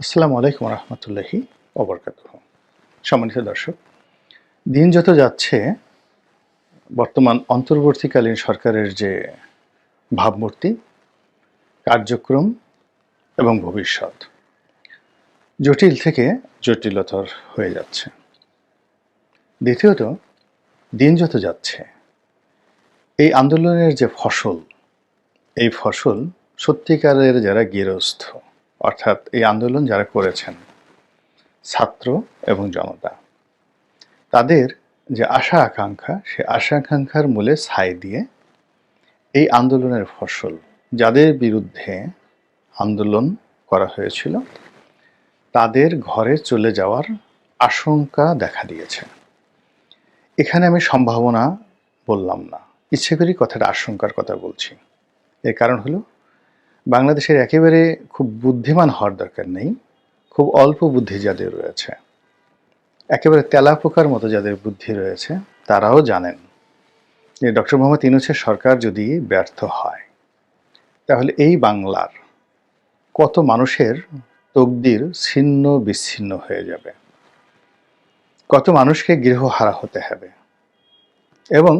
আসসালামু আলাইকুম রহমতুল্লাহি ওবরকাতুহ। সম্মানিত দর্শক, দিন যত যাচ্ছে বর্তমান অন্তর্বর্তীকালীন সরকারের যে ভাবমূর্তি, কার্যক্রম এবং ভবিষ্যৎ জটিল থেকে জটিলতর হয়ে যাচ্ছে। দ্বিতীয়ত, দিন যত যাচ্ছে এই আন্দোলনের যে ফসল, এই ফসল সত্যিকারের যারা গৃহস্থ, অর্থাৎ এই আন্দোলন যারা করেছেন ছাত্র এবং জনতা, তাদের যে আশা আকাঙ্ক্ষা, সে আশা আকাঙ্ক্ষার মূলে ছাই দিয়ে এই আন্দোলনের ফসল, যাদের বিরুদ্ধে আন্দোলন করা হয়েছিল, তাদের ঘরে চলে যাওয়ার আশঙ্কা দেখা দিয়েছে। এখানে আমি সম্ভাবনা বললাম না, ইচ্ছে করি কথাটা আশঙ্কার কথা বলছি। এর কারণ হলো, বাংলাদেশের একেবারে খুব বুদ্ধিমান হওয়ার দরকার নেই, খুব অল্প বুদ্ধি যাদের রয়েছে, একেবারে তেলাপোকার মতো যাদের বুদ্ধি রয়েছে, তারাও জানেন যে ডক্টর মোহাম্মদ ইউনূসের সরকার যদি ব্যর্থ হয়, তাহলে এই বাংলার কত মানুষের তকদির ছিন্ন বিচ্ছিন্ন হয়ে যাবে, কত মানুষকে গৃহহারা হতে হবে, এবং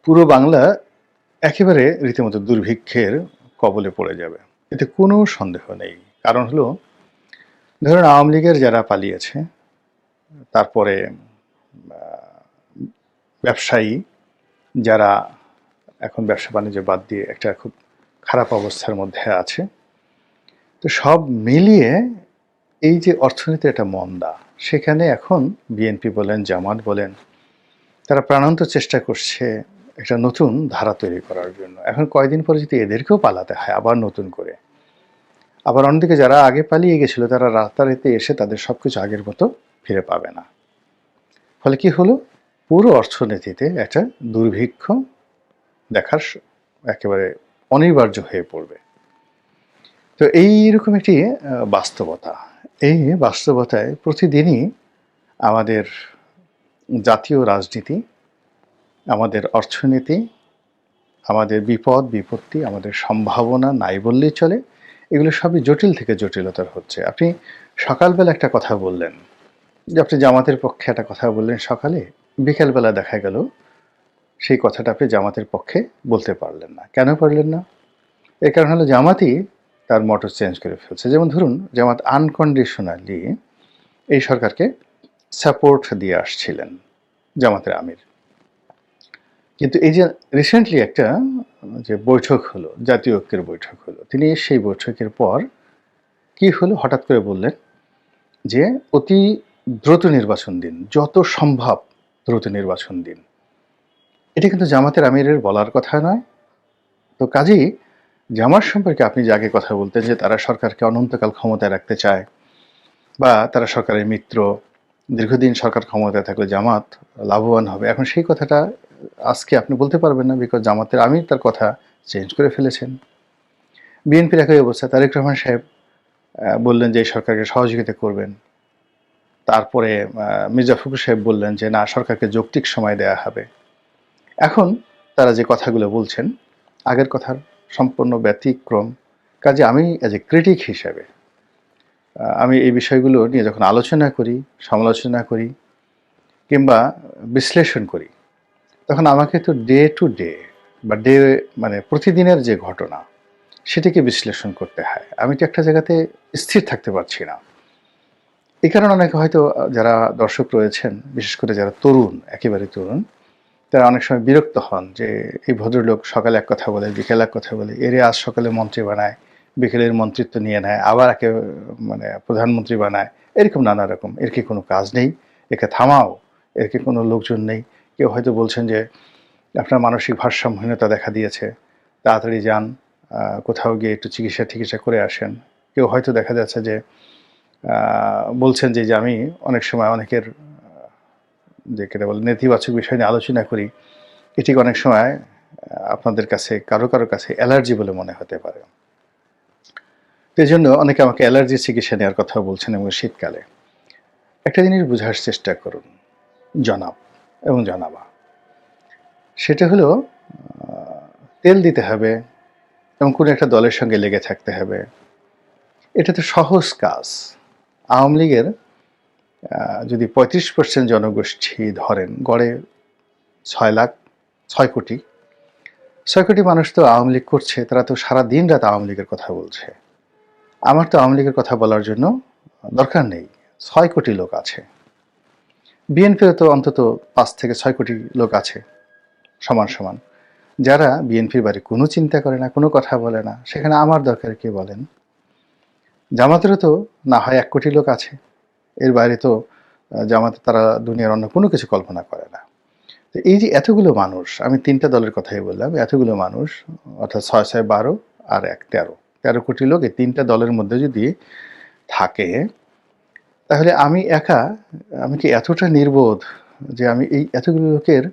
পুরো বাংলা একেবারে রীতিমতো দুর্ভিক্ষের কবলে পড়ে যাবে। এতে কোনো সন্দেহ নেই। কারণ হলো, ধরুন আওয়ামী লীগের যারা পালিয়েছে, তারপরে ব্যবসায়ী যারা এখন ব্যবসা বাণিজ্য বাদ দিয়ে একটা খুব খারাপ অবস্থার মধ্যে আছে, তো সব মিলিয়ে এই যে অর্থনীতির একটা মন্দা, সেখানে এখন বিএনপি বলেন, জামাত বলেন, তারা প্রাণান্ত চেষ্টা করছে একটা নতুন ধারা তৈরি করার জন্য। এখন কয়দিন পরে যদি এদেরকেও পালাতে হয় আবার নতুন করে, আবার অন্যদিকে যারা আগে পালিয়ে গেছিল তারা রাতারাতি এসে তাদের সবকিছু আগের মতো ফিরে পাবে না। ফলে কি হলো, পুরো অর্থনীতিতে একটা দুর্ভিক্ষ দেখার একেবারে অনিবার্য হয়ে পড়বে। তো এইরকম একটি বাস্তবতা, এই বাস্তবতায় প্রতিদিনই আমাদের জাতীয় রাজনীতি, আমাদের অর্থনীতি, আমাদের বিপদ বিপত্তি, আমাদের সম্ভাবনা নাই বললেই চলে, এগুলো সবই জটিল থেকে জটিলতর হচ্ছে। আপনি সকালবেলা একটা কথা বললেন যে আপনি জামাতের পক্ষে একটা কথা বললেন সকালে, বিকেলবেলা দেখা গেল সেই কথাটা আপনি জামাতের পক্ষে বলতে পারলেন না। কেন পারলেন না? এর কারণ হলো জামাতই তার মটো চেঞ্জ করে ফেলছে। যেমন ধরুন, জামাত আনকন্ডিশনালি এই সরকারকে সাপোর্ট দিয়ে আসছিলেন, জামাতের আমির। কিন্তু এই যে রিসেন্টলি একটা যে বৈঠক হলো, জাতীয় ঐক্যের বৈঠক হলো, তিনি সেই বৈঠকের পর কি হলো, হঠাৎ করে বললেন যে অতি দ্রুত নির্বাচন দিন, যত সম্ভব দ্রুত নির্বাচন দিন। এটা কিন্তু জামাতের আমিরের বলার কথা নয়। তো কাজেই জামাত সম্পর্কে আপনি যে আগে কথা বলতেন যে তারা সরকারকে অনন্তকাল ক্ষমতায় রাখতে চায়, বা তারা সরকারের মিত্র, দীর্ঘদিন সরকার ক্ষমতায় থাকলে জামাত লাভবান হবে, এখন সেই কথাটা আজকে আপনি বলতে পারবেন না, বিকজ জামাতের আমির তার কথা চেঞ্জ করে ফেলেছেন। বিএনপির একই অবস্থা, তারেক রহমান সাহেব বললেন যে এই সরকারকে সহযোগিতা করবেন। তারপরে মির্জা ফখরুল সাহেব বললেন যে না, সরকারকে যৌক্তিক সময় দেয়া হবে। এখন তারা যে কথাগুলো বলছেন আগের কথার সম্পূর্ণ ব্যতিক্রম। কাজে আমি অ্যাজ এ ক্রিটিক হিসেবে আমি এই বিষয়গুলো নিয়ে যখন আলোচনা করি, সমালোচনা করি কিংবা বিশ্লেষণ করি, তখন আমাকে তো ডে টু ডে বা মানে প্রতিদিনের যে ঘটনা, সেটিকে বিশ্লেষণ করতে হয়। আমি তো একটা জায়গাতে স্থির থাকতে পারছি না। এই কারণে অনেকে হয়তো যারা দর্শক রয়েছেন, বিশেষ করে যারা তরুণ, একেবারে তরুণ, তারা অনেক সময় বিরক্ত হন যে এই ভদ্রলোক সকালে এক কথা বলে, বিকেলে এক কথা বলে, এরে আজ সকালে মন্ত্রী বানায়, বিকেলের মন্ত্রিত্ব নিয়ে নেয়, আবার একে মানে প্রধানমন্ত্রী বানায়, এরকম নানা রকম। এর কি কোনো কাজ নেই? একে থামাও, এর কি কোনো লোকজন নেই? কেউ হয়তো বলছেন যে আপনার মানসিক ভারসাম্যহীনতা দেখা দিয়েছে, তাড়াতাড়ি যান, কোথাও গিয়ে একটু চিকিৎসা টিকিৎসা করে আসেন। কেউ হয়তো দেখা যাচ্ছে যে বলছেন যে আমি অনেক সময় অনেকের যে কেটে বলে নেতিবাচক বিষয় নিয়ে আলোচনা করি, এটি অনেক সময় আপনাদের কাছে কারো কারো কাছে অ্যালার্জি বলে মনে হতে পারে। এই জন্য অনেকে আমাকে অ্যালার্জি চিকিৎসা নেওয়ার কথা বলছেন। এবং শীতকালে একটা জিনিস বোঝার চেষ্টা করুন জনাব এবং জনাবা, সেটা হলো তেল দিতে হবে এবং কোনো একটা দলের সঙ্গে লেগে থাকতে হবে। এটা তো সহজ কাজ। আওয়ামী লীগের যদি 35% জনগোষ্ঠী ধরেন, গড়ে 6 লাখ, 6 কোটি, 6 কোটি মানুষ তো আওয়ামী লীগ করছে, তারা তো সারা দিন রাত আওয়ামী লীগের কথা বলছে। আমার তো আওয়ামী লীগের কথা বলার জন্য দরকার নেই, 6 কোটি লোক আছে। বিএনপির তো অন্তত 5 থেকে 6 কোটি লোক আছে সমান সমান, যারা বিএনপির বাড়ি কোনো চিন্তা করে না, কোনো কথা বলে না, সেখানে আমার দরকার কে বলেন? জামাতেরও তো না হয় 1 কোটি লোক আছে, এর বাইরে তো জামাতে তারা দুনিয়ার অন্য কোনো কিছু কল্পনা করে না। তো এই যে এতগুলো মানুষ, আমি 3টা দলের কথাই বললাম, এতগুলো মানুষ অর্থাৎ 6 6 12 আর 1 13 কোটি লোক এই 3টা দলের মধ্যে যদি থাকে, তাহলে আমি একা, আমি কি এতটা নির্বোধ যে আমি এই এতগুলো লোকের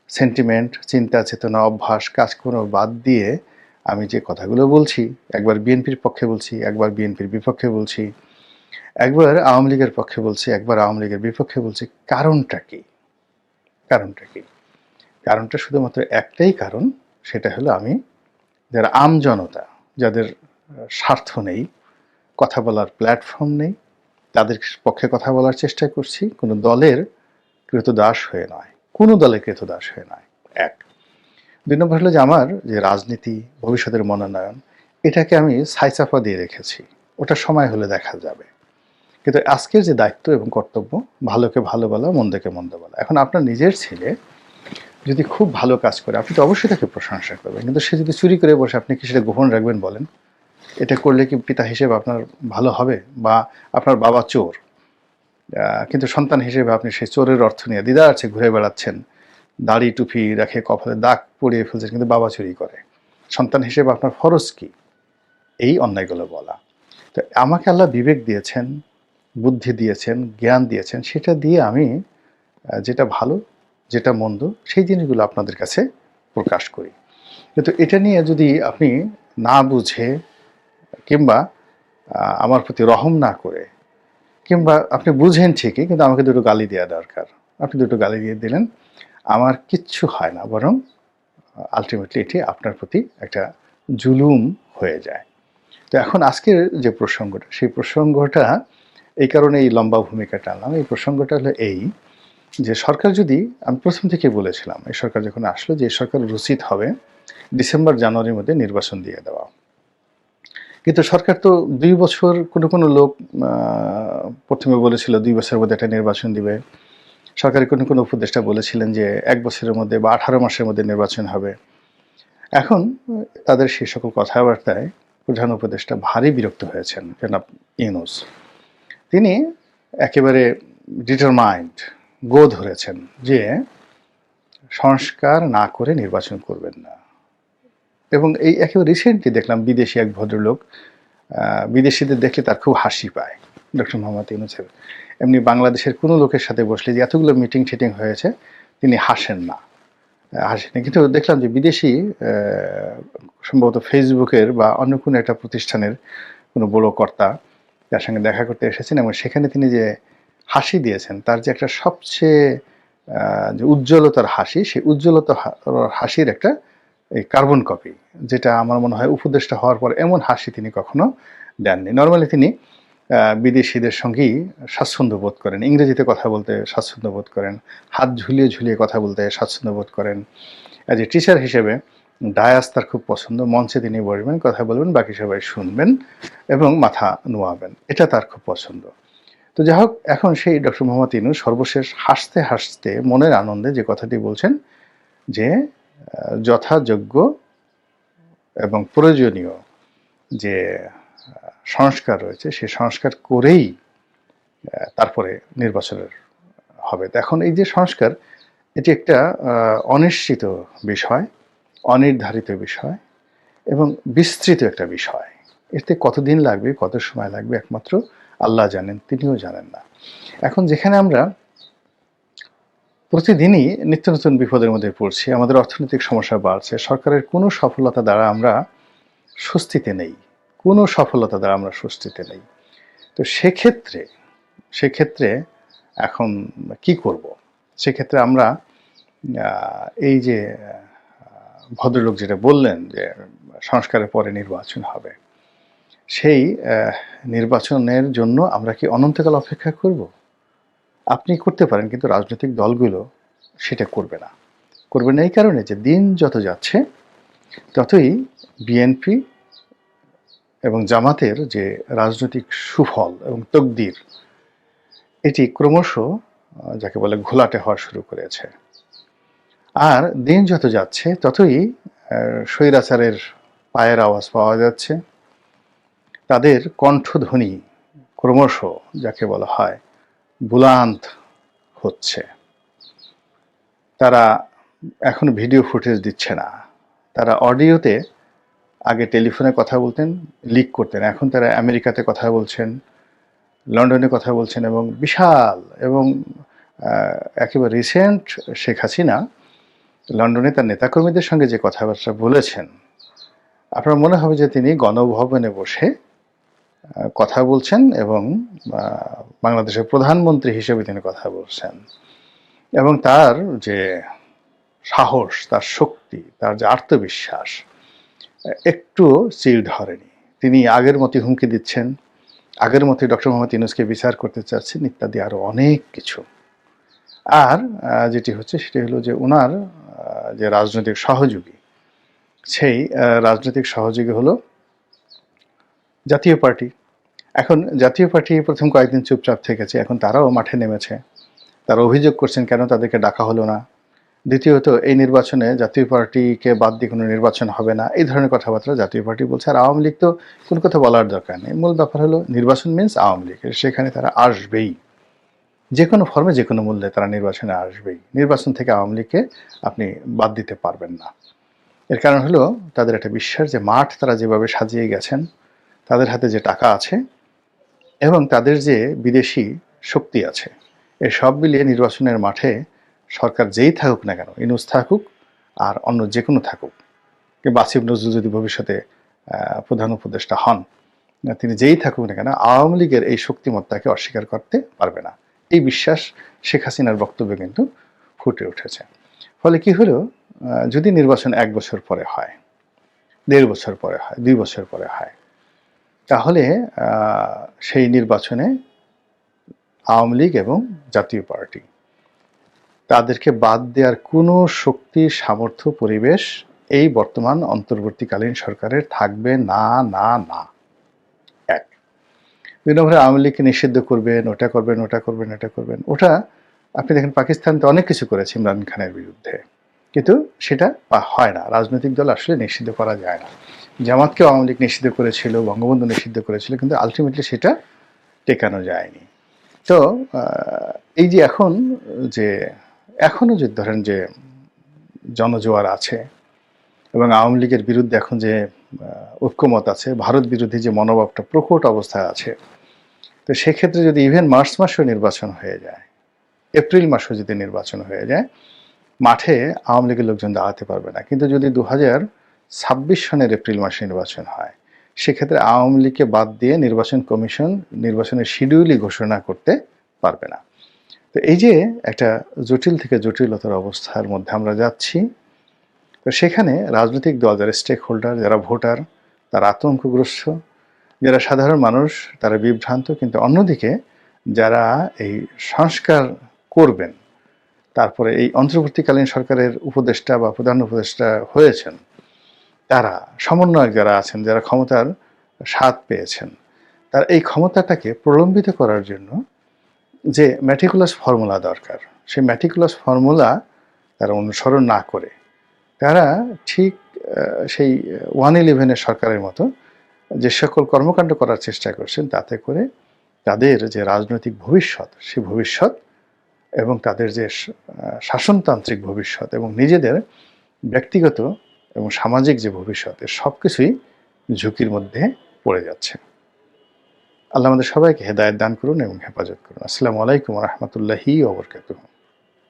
সেন্টিমেন্ট, চিন্তা চেতনা, অভ্যাস, কাজকর্ম বাদ দিয়ে আমি যে কথাগুলো বলছি, একবার বিএনপির পক্ষে বলছি, একবার বিএনপির বিপক্ষে বলছি, একবার আওয়ামী লীগের পক্ষে বলছি, একবার আওয়ামী লীগের বিপক্ষে বলছি, কারণটা কি? কারণটা কি? কারণটা শুধুমাত্র একটাই কারণ, সেটা হলো আমি যারা আমজনতা, যাদের স্বার্থ নেই, কথা বলার প্ল্যাটফর্ম নেই, তাদের পক্ষে কথা বলার চেষ্টা করছি, কোনো দলের ক্রীতদাস হয়ে নয়, কোনো দলের ক্রীতদাস হয়ে নয়। 1। 2 নম্বর হলো যে আমার যে রাজনীতি, ভবিষ্যতের মনোনয়ন, এটাকে আমি ছাইচাপা দিয়ে রেখেছি, ওটা সময় হলে দেখা যাবে। কিন্তু আজকের যে দায়িত্ব এবং কর্তব্য, ভালোকে ভালো বলা, মন্দকে মন্দ বলা। এখন আপনার নিজের ছেলে যদি খুব ভালো কাজ করে, আপনি তো অবশ্যই তাকে প্রশংসা করবেন, কিন্তু সে যদি চুরি করে বসে, আপনি কি সেটা গোপন রাখবেন বলেন? এটা করলে কি পিতা হিসেবে আপনার ভালো হবে? বা আপনার বাবা চোর, কিন্তু সন্তান হিসেবে আপনি সেই চোরের অর্থ নিয়ে দিদারছে ঘুরে বেড়াচ্ছেন, দাড়ি টুপি রেখে কপালে দাগ পরিয়ে ফেলছেন, কিন্তু বাবা চুরি করে। সন্তান হিসেবে আপনার ফরজ কি এই অন্যায়গুলো বলা? তো আমাকে আল্লাহ বিবেক দিয়েছেন, বুদ্ধি দিয়েছেন, জ্ঞান দিয়েছেন, সেটা দিয়ে আমি যেটা ভালো, যেটা মন্দ, সেই জিনিসগুলো আপনাদের কাছে প্রকাশ করি। কিন্তু এটা নিয়ে যদি আপনি না বুঝে, কিংবা আমার প্রতি রহম না করে, কিংবা আপনি বুঝেন ঠিকই কিন্তু আমাকে দুটো গালি দেওয়া দরকার, আপনি দুটো গালি দিয়ে দিলেন, আমার কিচ্ছু হয় না, বরং আলটিমেটলি এটি আপনার প্রতি একটা জুলুম হয়ে যায়। তো এখন আজকের যে প্রসঙ্গটা, সেই প্রসঙ্গটা এই কারণে এই লম্বা ভূমিকা টানলাম। এই প্রসঙ্গটা হলো এই যে সরকার যদি, আমি প্রথম থেকে বলেছিলাম এই সরকার যখন আসলো, যে সরকার উচিত হবে ডিসেম্বর জানুয়ারির মধ্যে নির্বাচন দিয়ে দেওয়া। কিন্তু সরকার তো 2 বছর, কোনো লোক প্রথমে বলেছিল 2 বছরের মধ্যে একটা নির্বাচন দিবে। সরকারের কোনো উপদেষ্টা বলেছিলেন যে 1 বছরের মধ্যে বা 18 মাসের মধ্যে নির্বাচন হবে। এখন তাদের সেই সকল কথাবার্তায় প্রধান উপদেষ্টা ভারী বিরক্ত হয়েছেন, জনাব ইউনূস। তিনি একেবারে ডিটারমাইন্ড, গো ধরেছেন যে সংস্কার না করে নির্বাচন করবেন না। এবং এই একেবারে রিসেন্টলি দেখলাম বিদেশি এক ভদ্রলোক, বিদেশিদের দেখলে তার খুব হাসি পায় ডক্টর মোহাম্মদ ইউনূসের। এমনি বাংলাদেশের কোনো লোকের সাথে বসলে যে এতগুলো মিটিং টিটিং হয়েছে, তিনি হাসেন না, হাসেনি। কিন্তু দেখলাম যে বিদেশি, সম্ভবত ফেসবুকের বা অন্য কোনো একটা প্রতিষ্ঠানের কোনো বড় কর্তা তার সঙ্গে দেখা করতে এসেছেন, এবং সেখানে তিনি যে হাসি দিয়েছেন, তার যে একটা সবচেয়ে যে উজ্জ্বলতার হাসি, সেই উজ্জ্বলতা হাসির একটা এই কার্বন কপি, যেটা আমার মনে হয় উপদেষ্টা হওয়ার পর এমন হাসি তিনি কখনো দেননি। নর্মালি তিনি বিদেশিদের সঙ্গেই স্বাচ্ছন্দ্য বোধ করেন, ইংরেজিতে কথা বলতে স্বাচ্ছন্দ্য বোধ করেন, হাত ঝুলিয়ে ঝুলিয়ে কথা বলতে স্বাচ্ছন্দ্য বোধ করেন। অ্যাজ এ টিচার হিসেবে ডায়াস তার খুব পছন্দ, মঞ্চে তিনি বসবেন, কথা বলবেন, বাকি সবাই শুনবেন এবং মাথা নোয়াবেন, এটা তার খুব পছন্দ। তো যাই হোক, এখন সেই ডক্টর মোহাম্মদ ইউনূস সর্বশেষ হাসতে হাসতে মনের আনন্দে যে কথাটি বলছেন যে যথাযোগ্য এবং প্রয়োজনীয় যে সংস্কার রয়েছে, সেই সংস্কার করেই তারপরে নির্বাচনের হবে। এখন এই যে সংস্কার, এটি একটা অনিশ্চিত বিষয়, অনির্ধারিত বিষয় এবং বিস্তৃত একটা বিষয়। এতে কতদিন লাগবে, কত সময় লাগবে, একমাত্র আল্লাহ জানেন, তিনিও জানেন না। এখন যেখানে আমরা প্রতিদিনই নিত্য নতুন বিপদের মধ্যে পড়ছি, আমাদের অর্থনৈতিক সমস্যা বাড়ছে, সরকারের কোনো সফলতা দ্বারা আমরা স্বস্তিতে নেই, কোনো সফলতা দ্বারা আমরা স্বস্তিতে নেই। তো সেক্ষেত্রে এখন কি করব? সেক্ষেত্রে আমরা এই যে ভদ্রলোক যেটা বললেন যে সংস্কারের পরে নির্বাচন হবে, সেই নির্বাচনের জন্য আমরা কি অনন্তকাল অপেক্ষা করব? আপনি করতে পারেন, কিন্তু রাজনৈতিক দলগুলো সেটা করবে না। করবে না এই কারণে যে দিন যত যাচ্ছে ততই বিএনপি এবং জামাতের যে রাজনৈতিক সুফল এবং তকদির এটি ক্রমশ যাকে বলে ঘোলাটে হওয়া শুরু করেছে। আর দিন যত যাচ্ছে ততই স্বৈরাচারের পায়ের আওয়াজ পাওয়া যাচ্ছে, তাদের কণ্ঠধ্বনি ক্রমশ যাকে বলা হয় বুলান্ত হচ্ছে। তারা এখন ভিডিও ফুটেজ দিচ্ছে না, তারা অডিওতে আগে টেলিফোনে কথা বলতেন, লিক করতেন, এখন তারা আমেরিকাতে কথা বলছেন, লন্ডনে কথা বলছেন, এবং বিশাল এবং একেবারে রিসেন্ট শেখ হাসিনা লন্ডনে তার নেতাকর্মীদের সঙ্গে যে কথাবার্তা বলেছেন, আপনার মনে হবে যে তিনি গণভবনে বসে কথা বলছেন এবং বাংলাদেশের প্রধানমন্ত্রী হিসেবে তিনি কথা বলছেন। এবং তার যে সাহস, তার শক্তি, তার যে আত্মবিশ্বাস একটু চিল ধরেনি। তিনি আগের মতোই হুমকি দিচ্ছেন, আগের মতোই ডক্টর মোহাম্মদ ইউনূসকে বিচার করতে চাচ্ছেন, ইত্যাদি আরও অনেক কিছু। আর যেটি হচ্ছে সেটি হলো যে ওনার যে রাজনৈতিক সহযোগী, সেই রাজনৈতিক সহযোগী হলো জাতীয় পার্টি। এখন জাতীয় পার্টি প্রথম কয়েকদিন চুপচাপ থেকেছে, এখন তারাও মাঠে নেমেছে। তারা অভিযোগ করছেন কেন তাদেরকে ডাকা হলো না। দ্বিতীয়ত, এই নির্বাচনে জাতীয় পার্টিকে বাদ দিয়ে কোনো নির্বাচন হবে না, এই ধরনের কথাবার্তা জাতীয় পার্টি বলছে। আর আওয়ামী লীগ তো কোনো কথা বলার দরকার নেই। মূল ব্যাপার হলো নির্বাচন মিনস আওয়ামী লীগ, সেখানে তারা আসবেই, যে কোনো ফর্মে যে কোনো মূল্যে তারা নির্বাচনে আসবেই। নির্বাচন থেকে আওয়ামী লীগকে আপনি বাদ দিতে পারবেন না। এর কারণ হলো তাদের একটা বিশ্বাস যে মাঠ তারা যেভাবে সাজিয়ে গেছেন, তাদের হাতে যে টাকা আছে এবং তাদের যে বিদেশি শক্তি আছে, এই সব মিলিয়ে নির্বাচনের মাঠে সরকার যেই থাকুক না কেন, ইউনূস থাকুক আর অন্য যে কোনো থাকুক, কিংবা আসিফ নজরুল যদি ভবিষ্যতে প্রধান উপদেষ্টা হন, তিনি যেই থাকুক না কেন, আওয়ামী লীগের এই শক্তিমত্তাকে অস্বীকার করতে পারবে না। এই বিশ্বাস শেখ হাসিনার বক্তব্যে কিন্তু ফুটে উঠেছে। ফলে কি হলো, যদি নির্বাচন 1 বছর পরে হয়, 1.5 বছর পরে হয়, 2 বছর পরে হয়, তাহলে সেই নির্বাচনে আওয়ামী লীগ এবং জাতীয় পার্টি তাদেরকে বাদ দেওয়ার কোনো শক্তি, সামর্থ্য, পরিবেশ এই বর্তমান অন্তর্বর্তীকালীন সরকারের থাকবে না, না, না। এক। 2 নম্বরে আওয়ামী লীগকে নিষিদ্ধ করবেন, ওটা করবেন, ওটা করবেন, এটা করবেন। ওটা আপনি দেখেন পাকিস্তান তো অনেক কিছু করেছে ইমরান খানের বিরুদ্ধে, কিন্তু সেটা হয় না। রাজনৈতিক দল আসলে নিষিদ্ধ করা যায় না। জামাতকেও আওয়ামী লীগ নিষিদ্ধ করেছিল, বঙ্গবন্ধু নিষিদ্ধ করেছিল, কিন্তু আলটিমেটলি সেটা টেকানো যায়নি। তো এই যে এখনও যে ধরেন যে জনজোয়ার আছে এবং আওয়ামী লীগের বিরুদ্ধে এখন যে ঐক্যমত আছে, ভারত বিরোধী যে মনোভাবটা প্রকট অবস্থায় আছে, তো সেক্ষেত্রে যদি ইভেন মার্চ মাসেও নির্বাচন হয়ে যায়, এপ্রিল মাসেও যদি নির্বাচন হয়ে যায়, মাঠে আওয়ামী লীগের লোকজন দাঁড়াতে পারবে না। কিন্তু যদি 2026 সনের এপ্রিল মাসে নির্বাচন হয়, সেক্ষেত্রে আওয়ামী লীগকে বাদ দিয়ে নির্বাচন কমিশন নির্বাচনের শিডিউলই ঘোষণা করতে পারবে না। তো এই যে একটা জটিল থেকে জটিলতার অবস্থার মধ্যে আমরা যাচ্ছি, তো সেখানে রাজনৈতিক দল, যারা স্টেক হোল্ডার, যারা ভোটার, তারা আতঙ্কগ্রস্ত, যারা সাধারণ মানুষ তারা বিভ্রান্ত, কিন্তু অন্যদিকে যারা এই সংস্কার করবেন, তারপরে এই অন্তর্বর্তীকালীন সরকারের উপদেষ্টা বা প্রধান উপদেষ্টা হয়েছেন, তারা সমন্বয়ক যারা আছেন, যারা ক্ষমতার স্বাদ পেয়েছেন, তারা এই ক্ষমতাটাকে প্রলম্বিত করার জন্য যে ম্যাটিকুলাস ফর্মুলা দরকার, সেই ম্যাটিকুলাস ফর্মুলা তারা অনুসরণ না করে তারা ঠিক সেই 111 সরকারের মতো যে সকল কর্মকাণ্ড করার চেষ্টা করছেন, তাতে করে তাদের যে রাজনৈতিক ভবিষ্যৎ, সেই ভবিষ্যৎ এবং তাদের যে শাসনতান্ত্রিক ভবিষ্যৎ এবং নিজেদের ব্যক্তিগত এবং সামাজিক যে ভবিষ্যৎ, সব কিছুই ঝুঁকির মধ্যে পড়ে যাচ্ছে। আল্লাহ আমাদের সবাইকে হেদায়েত দান করুন এবং হেফাজত করুন। আসসালামু আলাইকুম ওয়া রাহমাতুল্লাহি ওয়া বারাকাতুহু।